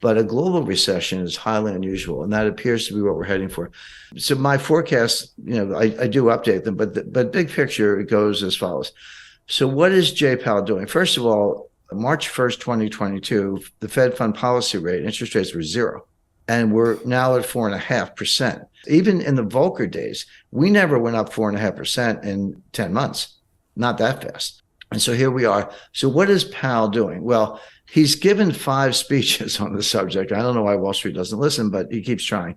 But a global recession is highly unusual, and that appears to be what we're heading for. So my forecast, I do update them, but big picture, it goes as follows. So what is Jay Powell doing? First of all, March 1st, 2022, the Fed fund policy rate, interest rates were zero. And we're now at 4.5%. Even in the Volcker days, we never went up 4.5% in 10 months. Not that fast. And so here we are. So what is Powell doing? Well, he's given 5 speeches on the subject. I don't know why Wall Street doesn't listen, but he keeps trying.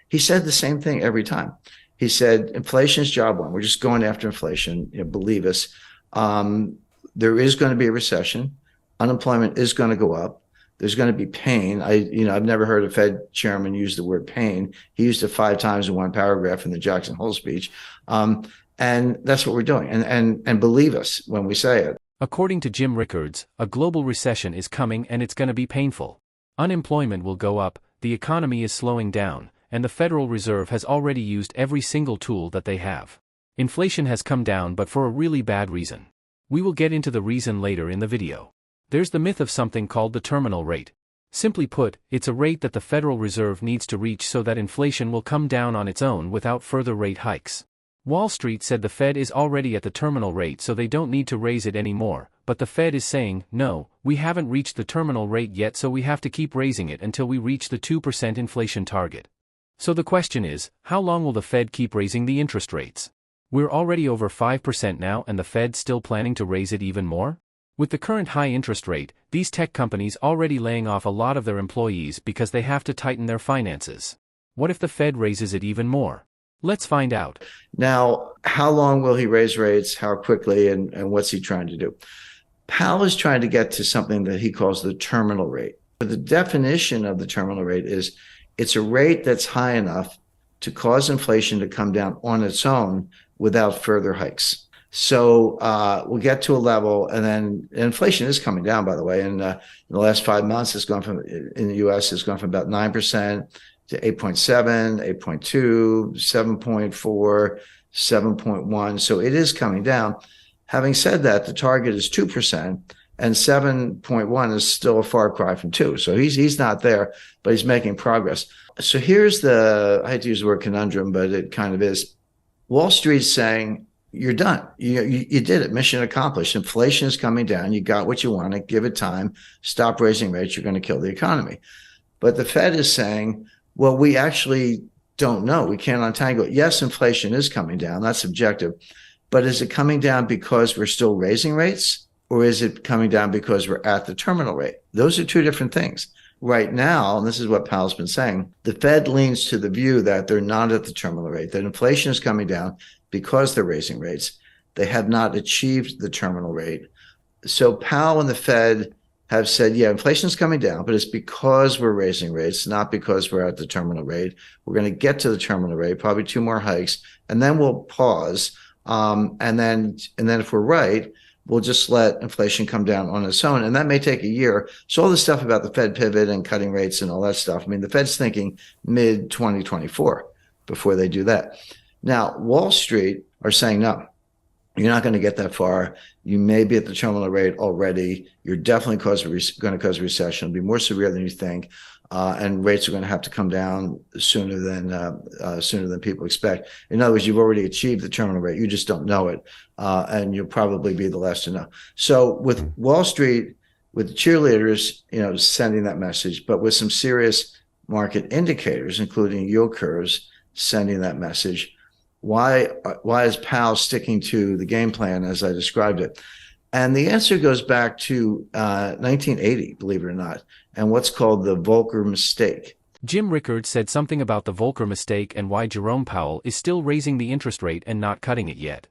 He said the same thing every time. He said, inflation is job one. We're just going after inflation. Believe us. There is going to be a recession. Unemployment is going to go up. There's going to be pain. I've never heard a Fed chairman use the word pain. He used it 5 times in one paragraph in the Jackson Hole speech. And that's what we're doing. And believe us when we say it. According to Jim Rickards, a global recession is coming and it's going to be painful. Unemployment will go up, the economy is slowing down, and the Federal Reserve has already used every single tool that they have. Inflation has come down, but for a really bad reason. We will get into the reason later in the video. There's the myth of something called the terminal rate. Simply put, it's a rate that the Federal Reserve needs to reach so that inflation will come down on its own without further rate hikes. Wall Street said the Fed is already at the terminal rate, so they don't need to raise it anymore, but the Fed is saying, no, we haven't reached the terminal rate yet, so we have to keep raising it until we reach the 2% inflation target. So the question is, how long will the Fed keep raising the interest rates? We're already over 5% now, and the Fed's still planning to raise it even more? With the current high interest rate, these tech companies already laying off a lot of their employees because they have to tighten their finances. What if the Fed raises it even more? Let's find out. Now, how long will he raise rates? How quickly? And what's he trying to do? Powell is trying to get to something that he calls the terminal rate. The definition of the terminal rate is it's a rate that's high enough to cause inflation to come down on its own without further hikes. So we'll get to a level, and then inflation is coming down, by the way. And in the last 5 months, in the U.S., it's gone from about 9% to 8.7, 8.2, 7.4, 7.1. So it is coming down. Having said that, the target is 2%, and 7.1 is still a far cry from 2. So he's not there, but he's making progress. So here's I hate to use the word conundrum, but it kind of is. Wall Street's saying, you're done. You did it. Mission accomplished. Inflation is coming down. You got what you wanted. Give it time. Stop raising rates. You're going to kill the economy. But the Fed is saying, well, we actually don't know. We can't untangle it. Yes, inflation is coming down. That's objective. But is it coming down because we're still raising rates, or is it coming down because we're at the terminal rate? Those are 2 different things. Right now, and this is what Powell's been saying, the Fed leans to the view that they're not at the terminal rate, that inflation is coming down because they're raising rates. They have not achieved the terminal rate. So Powell and the Fed have said, yeah, inflation is coming down, but it's because we're raising rates, not because we're at the terminal rate. We're going to get to the terminal rate, probably 2 more hikes, and then we'll pause. And then if we're right, we'll just let inflation come down on its own. And that may take a year. So all this stuff about the Fed pivot and cutting rates and all that stuff, I mean, the Fed's thinking mid-2024 before they do that. Now, Wall Street are saying, no, you're not going to get that far. You may be at the terminal rate already. You're definitely going to cause a recession. It'll be more severe than you think. And rates are going to have to come down sooner than people expect. In other words, you've already achieved the terminal rate. You just don't know it. And you'll probably be the last to know. So with Wall Street, with the cheerleaders, sending that message, but with some serious market indicators, including yield curves, sending that message, why is Powell sticking to the game plan as I described it? And the answer goes back to 1980, believe it or not, and what's called the Volcker mistake. Jim Rickards said something about the Volcker mistake and why Jerome Powell is still raising the interest rate and not cutting it yet.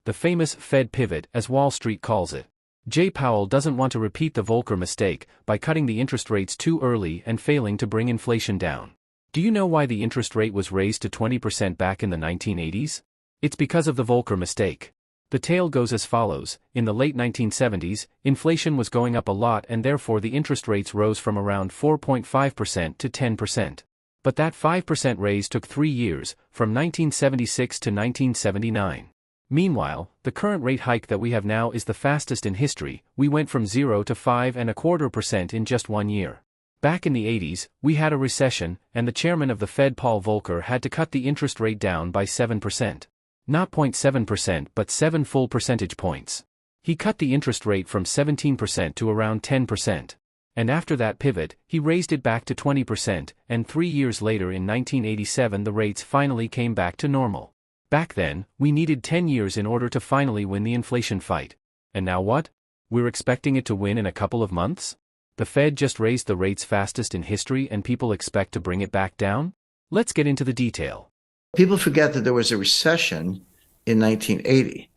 The famous Fed pivot, as Wall Street calls it. Jay Powell doesn't want to repeat the Volcker mistake by cutting the interest rates too early and failing to bring inflation down. Do you know why the interest rate was raised to 20% back in the 1980s? It's because of the Volcker mistake. The tale goes as follows: in the late 1970s, inflation was going up a lot and therefore the interest rates rose from around 4.5% to 10%. But that 5% raise took 3 years, from 1976 to 1979. Meanwhile, the current rate hike that we have now is the fastest in history. We went from 0 to 5.25% in just 1 year. Back in the 80s, we had a recession, and the chairman of the Fed, Paul Volcker, had to cut the interest rate down by 7%. Not 0.7%, but 7 full percentage points. He cut the interest rate from 17% to around 10%. And after that pivot, he raised it back to 20%, and 3 years later in 1987 the rates finally came back to normal. Back then, we needed 10 years in order to finally win the inflation fight. And now what? We're expecting it to win in a couple of months? The Fed just raised the rates fastest in history and people expect to bring it back down? Let's get into the detail. People forget that there was a recession in 1980.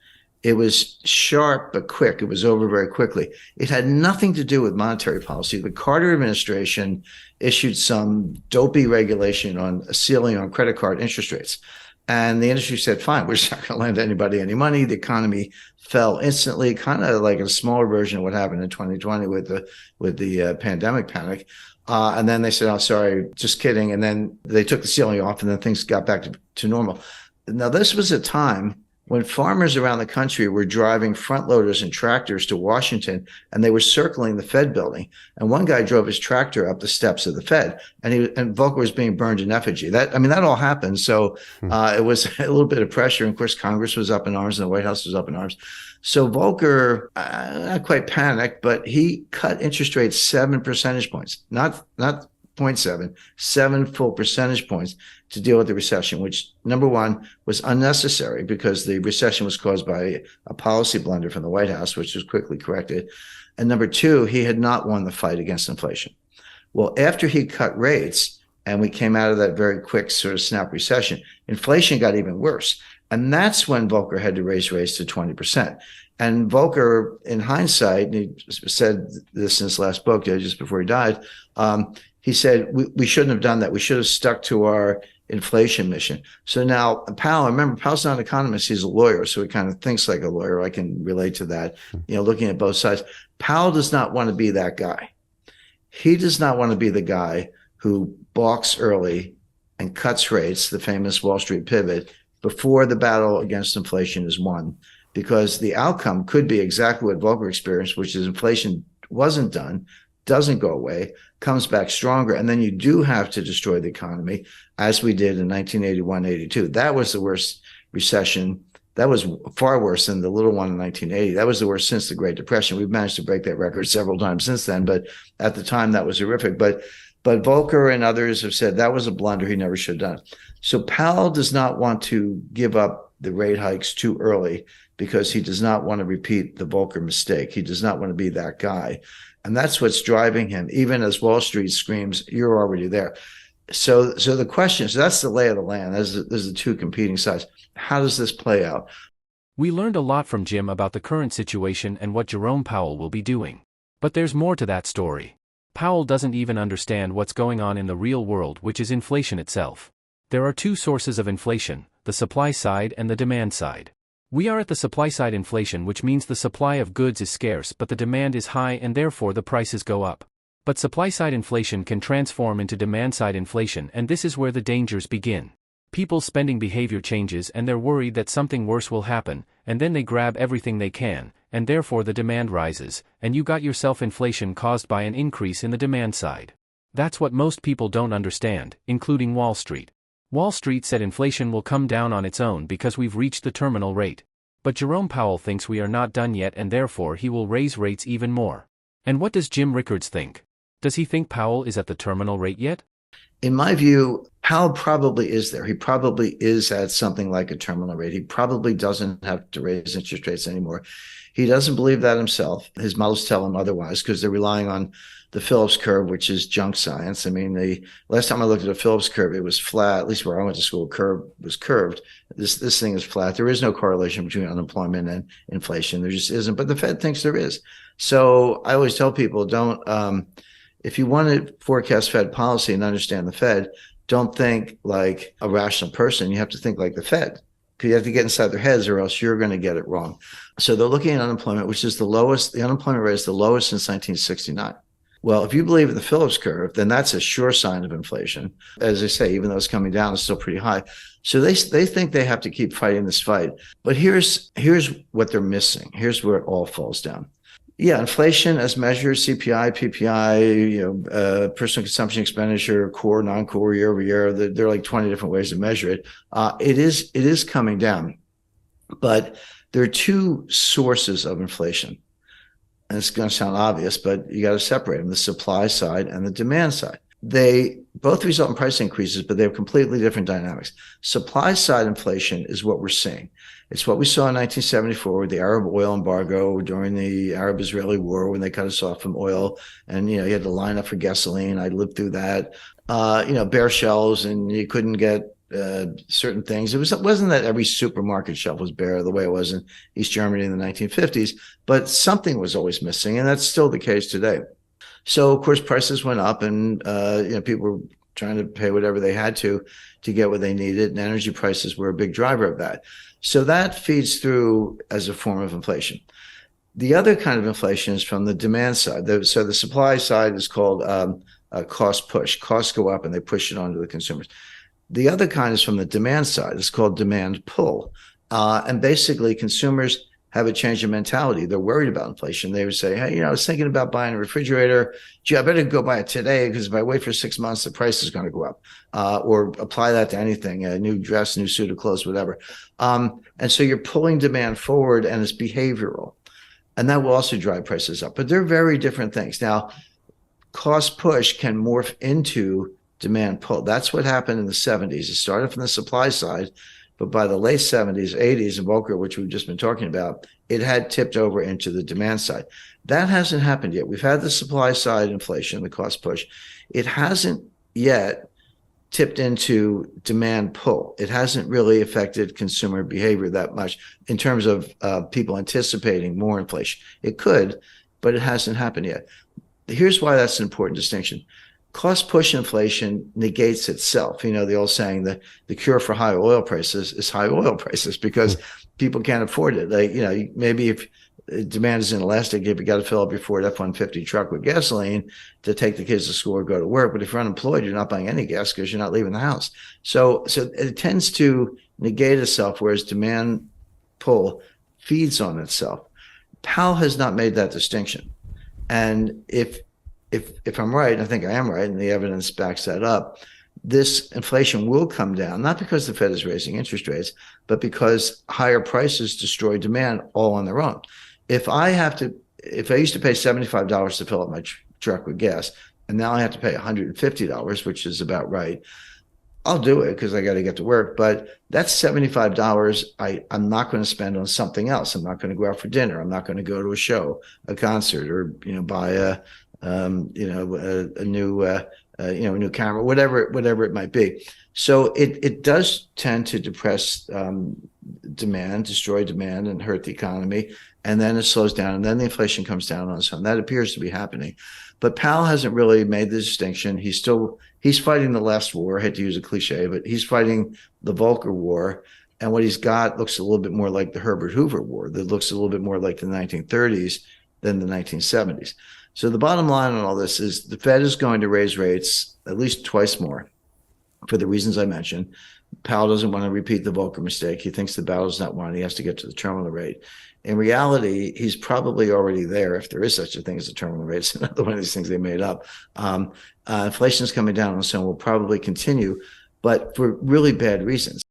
It was sharp but quick. It was over very quickly. It had nothing to do with monetary policy. The Carter administration issued some dopey regulation on a ceiling on credit card interest rates. And the industry said, fine, we're just not going to lend anybody any money. The economy fell instantly, kind of like a smaller version of what happened in 2020 with the pandemic panic. And then they said, oh, sorry, just kidding. And then they took the ceiling off and then things got back to normal. Now, this was a time when farmers around the country were driving front loaders and tractors to Washington, and they were circling the Fed building. And one guy drove his tractor up the steps of the Fed, and Volcker was being burned in effigy. That all happened. So it was a little bit of pressure. And of course, Congress was up in arms and the White House was up in arms. So Volcker, not quite panicked, but he cut interest rates 7 percentage points, not 0.7, 7 full percentage points to deal with the recession, which, number one, was unnecessary because the recession was caused by a policy blunder from the White House, which was quickly corrected. And number two, he had not won the fight against inflation. Well, after he cut rates and we came out of that very quick sort of snap recession, inflation got even worse. And that's when Volcker had to raise rates to 20%. And Volcker, in hindsight, and he said this in his last book, just before he died, he said, we shouldn't have done that. We should have stuck to our inflation mission. So now Powell, remember, Powell's not an economist. He's a lawyer. So he kind of thinks like a lawyer. I can relate to that, looking at both sides. Powell does not want to be that guy. He does not want to be the guy who balks early and cuts rates, the famous Wall Street pivot, before the battle against inflation is won, because the outcome could be exactly what Volcker experienced, which is inflation wasn't done, doesn't go away, comes back stronger, and then you do have to destroy the economy, as we did in 1981-82. That was the worst recession. That was far worse than the little one in 1980. That was the worst since the Great Depression. We've managed to break that record several times since then, but at the time that was horrific. But Volcker and others have said that was a blunder. He never should have done. So Powell does not want to give up the rate hikes too early because he does not want to repeat the Volcker mistake. He does not want to be that guy. And that's what's driving him, even as Wall Street screams, you're already there. So the question is, that's the lay of the land. There's the two competing sides. How does this play out? We learned a lot from Jim about the current situation and what Jerome Powell will be doing. But there's more to that story. Powell doesn't even understand what's going on in the real world, which is inflation itself. There are two sources of inflation, the supply side and the demand side. We are at the supply side inflation, which means the supply of goods is scarce but the demand is high and therefore the prices go up. But supply side inflation can transform into demand side inflation, and this is where the dangers begin. People's spending behavior changes and they're worried that something worse will happen, and then they grab everything they can, and therefore the demand rises, and you got yourself inflation caused by an increase in the demand side. That's what most people don't understand, including Wall Street. Wall Street said inflation will come down on its own because we've reached the terminal rate. But Jerome Powell thinks we are not done yet and therefore he will raise rates even more. And what does Jim Rickards think? Does he think Powell is at the terminal rate yet? In my view, Powell probably is there. He probably is at something like a terminal rate. He probably doesn't have to raise interest rates anymore. He doesn't believe that himself. His models tell him otherwise because they're relying on the Phillips curve, which is junk science. I mean, the last time I looked at a Phillips curve, it was flat. At least where I went to school, curve was curved. This thing is flat. There is no correlation between unemployment and inflation. There just isn't. But the Fed thinks there is. So I always tell people, don't. If you want to forecast Fed policy and understand the Fed, don't think like a rational person. You have to think like the Fed. Because you have to get inside their heads or else you're going to get it wrong. So they're looking at unemployment, which is the lowest. The unemployment rate is the lowest since 1969. Well, if you believe in the Phillips curve, then that's a sure sign of inflation. As I say, even though it's coming down, it's still pretty high. So they think they have to keep fighting this fight. But here's what they're missing. Here's where it all falls down. Yeah, inflation as measured, CPI, PPI, personal consumption expenditure, core, non-core, year over year. There are like 20 different ways to measure it. It is coming down, but there are two sources of inflation. And it's going to sound obvious, but you got to separate them: the supply side and the demand side. They both result in price increases, but they have completely different dynamics. Supply side inflation is what we're seeing. It's what we saw in 1974 with the Arab oil embargo, during the Arab-Israeli war, when they cut us off from oil, and you had to line up for gasoline. I lived through that. Bare shelves, and you couldn't get certain things. It wasn't that every supermarket shelf was bare the way it was in East Germany in the 1950s, but something was always missing, and that's still the case today. So of course prices went up, and people were trying to pay whatever they had to get what they needed, and energy prices were a big driver of that. So that feeds through as a form of inflation. The other kind of inflation is from the demand side. So the supply side is called a cost push. Costs go up and they push it onto the consumers. The other kind is from the demand side. It's called demand pull. And basically consumers have a change in mentality. They're worried about inflation. They would say, hey, I was thinking about buying a refrigerator. Gee, I better go buy it today, because if I wait for 6 months, the price is going to go up. Or apply that to anything, a new dress, new suit of clothes, whatever. And so you're pulling demand forward, and it's behavioral. And that will also drive prices up. But they're very different things. Now, cost push can morph into demand pull. That's what happened in the 70s. It started from the supply side, but by the late 70s, 80s, and Volcker, which we've just been talking about, it had tipped over into the demand side. That hasn't happened yet. We've had the supply side inflation, the cost push. It hasn't yet tipped into demand pull. It hasn't really affected consumer behavior that much in terms of people anticipating more inflation. It could, but it hasn't happened yet. Here's why that's an important distinction. Cost push inflation negates itself. The old saying that the cure for high oil prices is high oil prices, because people can't afford it. Maybe if demand is inelastic, if you got to fill up your Ford F-150 truck with gasoline to take the kids to school or go to work. But if you're unemployed, you're not buying any gas because you're not leaving the house. So it tends to negate itself, whereas demand pull feeds on itself. Powell has not made that distinction. And if I'm right, and I think I am right, and the evidence backs that up, this inflation will come down, not because the Fed is raising interest rates, but because higher prices destroy demand all on their own. If I used to pay $75 to fill up my truck with gas, and now I have to pay $150, which is about right, I'll do it because I got to get to work. But that's $75 I'm not going to spend on something else. I'm not going to go out for dinner. I'm not going to go to a show, a concert, or buy a new camera, whatever it might be. So it does tend to depress demand, destroy demand, and hurt the economy. And then it slows down, and then the inflation comes down on its own. That appears to be happening. But Powell hasn't really made the distinction. He's fighting the last war. I hate to use a cliche, but he's fighting the Volcker War. And what he's got looks a little bit more like the Herbert Hoover War. That looks a little bit more like the 1930s than the 1970s. So the bottom line on all this is the Fed is going to raise rates at least twice more for the reasons I mentioned. Powell doesn't want to repeat the Volcker mistake. He thinks the battle's not won. He has to get to the terminal rate. In reality, he's probably already there, if there is such a thing as a terminal rate. It's another one of these things they made up. Inflation is coming down, and so will probably continue, but for really bad reasons.